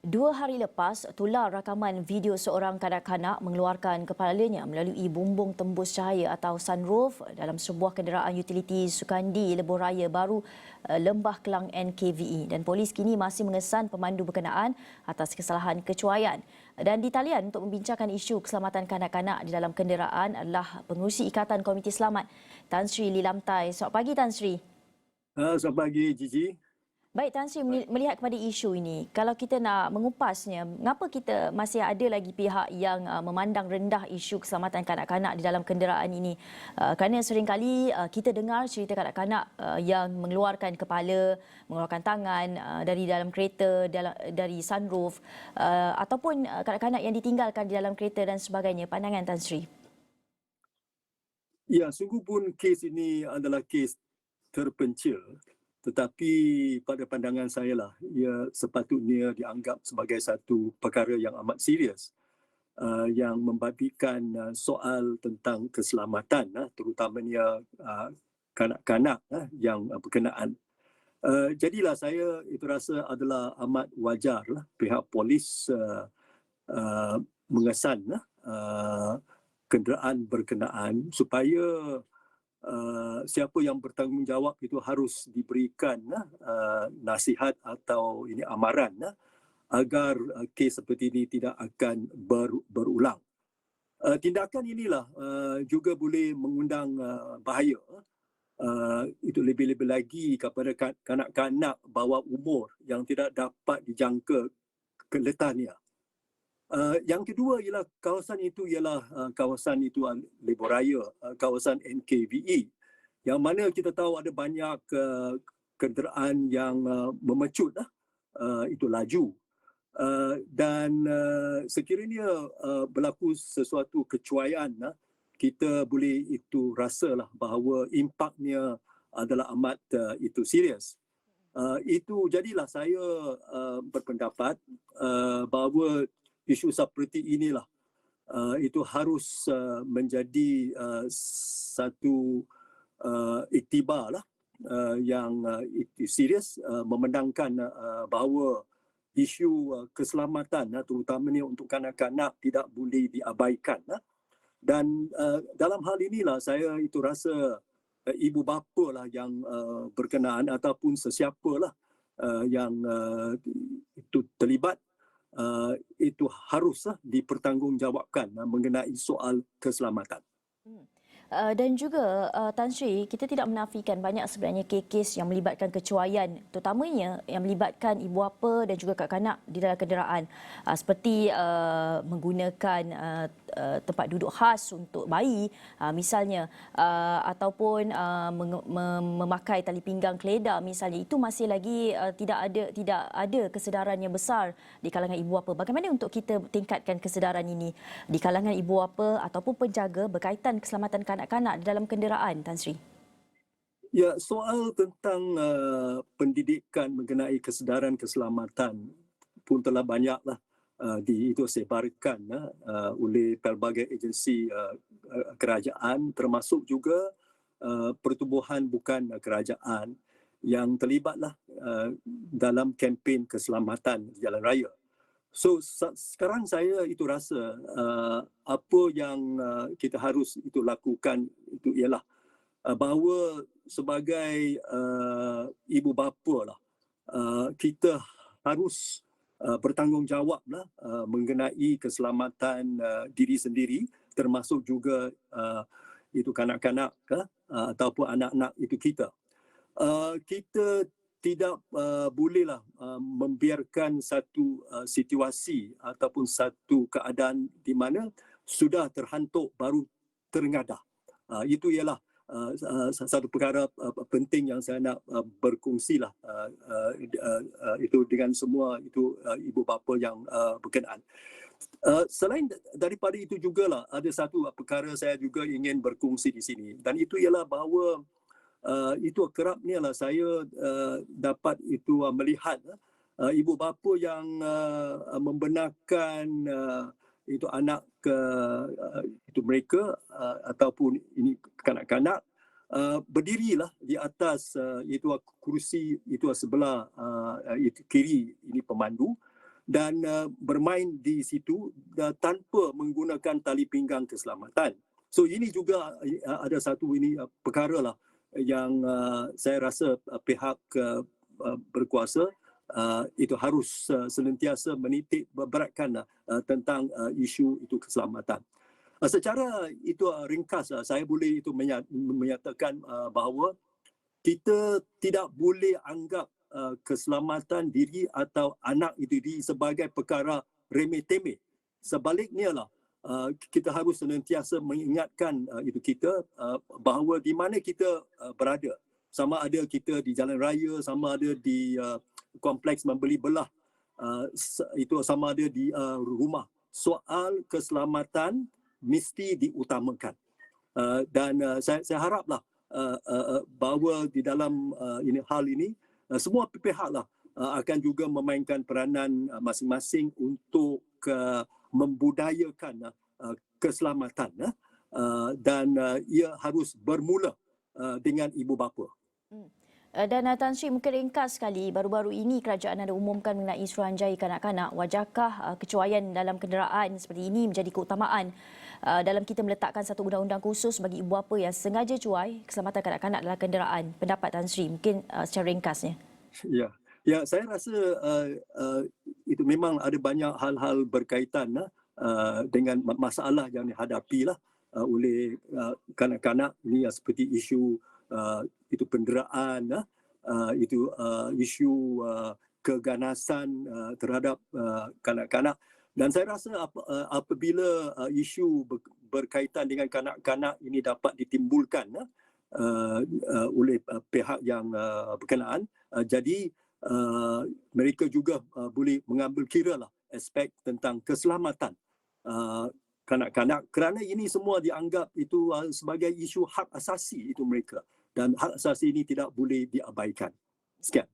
2 hari lepas, tular rakaman video seorang kanak-kanak mengeluarkan kepalanya melalui bumbung tembus cahaya atau sunroof dalam sebuah kenderaan utiliti Sukandi Lebuh Raya Baru Lembah Kelang NKVE, dan polis kini masih mengesan pemandu berkenaan atas kesalahan kecuaian. Dan di talian untuk membincangkan isu keselamatan kanak-kanak di dalam kenderaan adalah Pengerusi Ikatan Komiti Selamat Tan Sri Lilamtai. Selamat pagi Tan Sri. Selamat pagi, Gigi. Baik Tan Sri, melihat kepada isu ini, kalau kita nak mengupasnya, mengapa kita masih ada lagi pihak yang memandang rendah isu keselamatan kanak-kanak di dalam kenderaan ini? Kerana seringkali kita dengar cerita kanak-kanak yang mengeluarkan kepala, mengeluarkan tangan dari dalam kereta, dari sunroof, ataupun kanak-kanak yang ditinggalkan di dalam kereta dan sebagainya. Pandangan Tan Sri? Ya, sungguh pun kes ini adalah kes terpencil. Tetapi pada pandangan saya lah, ia sepatutnya dianggap sebagai satu perkara yang amat serius yang membabitkan soal tentang keselamatan, terutamanya kanak-kanak yang berkenaan. Jadilah saya itu rasa adalah amat wajar lah pihak polis mengesan kenderaan berkenaan supaya siapa yang bertanggungjawab itu harus diberikan nasihat atau ini amaran agar kes seperti ini tidak akan berulang. Tindakan inilah juga boleh mengundang bahaya. Itu lebih-lebih lagi kepada kanak-kanak bawah umur yang tidak dapat dijangka keletannya. Yang kedua ialah kawasan itu Lebuh Raya, kawasan NKVE, yang mana kita tahu ada banyak kenderaan yang memecut itu laju. Dan sekiranya berlaku sesuatu kecuaian, kita boleh itu rasalah bahawa impaknya adalah amat itu serius. Itu jadilah saya berpendapat bahawa isu seperti inilah itu harus menjadi satu iktibar lah yang serius, memandangkan bahawa isu keselamatan terutamanya untuk kanak-kanak tidak boleh diabaikan. Dan dalam hal inilah saya itu rasa ibu bapa lah yang berkenaan ataupun sesiapa lah yang itu terlibat itu haruslah dipertanggungjawabkan mengenai soal keselamatan. Dan juga Tan Sri, kita tidak menafikan banyak sebenarnya kes yang melibatkan kecuaian, terutamanya yang melibatkan ibu bapa dan juga kanak-kanak di dalam kenderaan, seperti menggunakan tempat duduk khas untuk bayi misalnya, ataupun memakai tali pinggang keledar misalnya. Itu masih lagi tidak ada kesedaran yang besar di kalangan ibu bapa. Bagaimana untuk kita tingkatkan kesedaran ini di kalangan ibu bapa ataupun penjaga berkaitan keselamatan kanak-kanak di dalam kenderaan, Tan Sri? Ya, soal tentang pendidikan mengenai kesedaran keselamatan pun telah banyaklah itu disebarkan oleh pelbagai agensi kerajaan, termasuk juga pertubuhan bukan kerajaan yang terlibatlah dalam kempen keselamatan jalan raya. So sekarang saya itu rasa apa yang kita harus itu lakukan itu ialah bahawa sebagai ibu bapa lah, kita harus bertanggungjawablah mengenai keselamatan diri sendiri, termasuk juga itu kanak-kanak ataupun anak-anak itu kita. Kita tidak bolehlah membiarkan satu situasi ataupun satu keadaan di mana sudah terhantuk baru terengadah. Itu ialah satu perkara penting yang saya nak berkongsilah itu dengan semua itu ibu bapa yang berkenaan. Selain daripada itu jugalah ada satu perkara saya juga ingin berkongsi di sini, dan itu ialah bahawa itu kerapnya lah saya dapat itu melihat ibu bapa yang membenarkan itu anak itu mereka ataupun ini kanak-kanak berdirilah di atas itu kerusi itu sebelah itu kiri ini pemandu, dan bermain di situ tanpa menggunakan tali pinggang keselamatan. So ini juga ada satu perkara lah yang saya rasa pihak berkuasa itu harus senantiasa menitik beratkan tentang isu itu keselamatan. Secara itu ringkas saya boleh itu menyatakan bahawa kita tidak boleh anggap keselamatan diri atau anak itu sebagai perkara remeh-temeh. Sebaliknya lah, kita harus senantiasa mengingatkan itu kita bahawa di mana kita berada, sama ada kita di jalan raya, sama ada di kompleks membeli belah, itu sama ada di rumah. Soal keselamatan mesti diutamakan. Dan saya haraplah bahawa di dalam hal ini semua pihaklah akan juga memainkan peranan masing-masing untuk membudayakan keselamatan dan ia harus bermula dengan ibu bapa. Dan Tan Sri, mungkin ringkas sekali, baru-baru ini kerajaan ada umumkan mengenai Suruhanjaya kanak-kanak. Wajarkah kecuaian dalam kenderaan seperti ini menjadi keutamaan dalam kita meletakkan satu undang-undang khusus bagi ibu bapa yang sengaja cuai keselamatan kanak-kanak dalam kenderaan? Pendapat Tan Sri mungkin secara ringkasnya. Ya, saya rasa itu memang ada banyak hal-hal berkaitan dengan masalah yang dihadapi oleh kanak-kanak ini, seperti isu itu penderaan, itu isu keganasan terhadap kanak-kanak. Dan saya rasa apabila isu berkaitan dengan kanak-kanak ini dapat ditimbulkan oleh pihak yang berkenaan, jadi mereka juga boleh mengambil kira aspek tentang keselamatan kanak-kanak, kerana ini semua dianggap itu sebagai isu hak asasi itu mereka, dan hak asasi ini tidak boleh diabaikan. Sekian.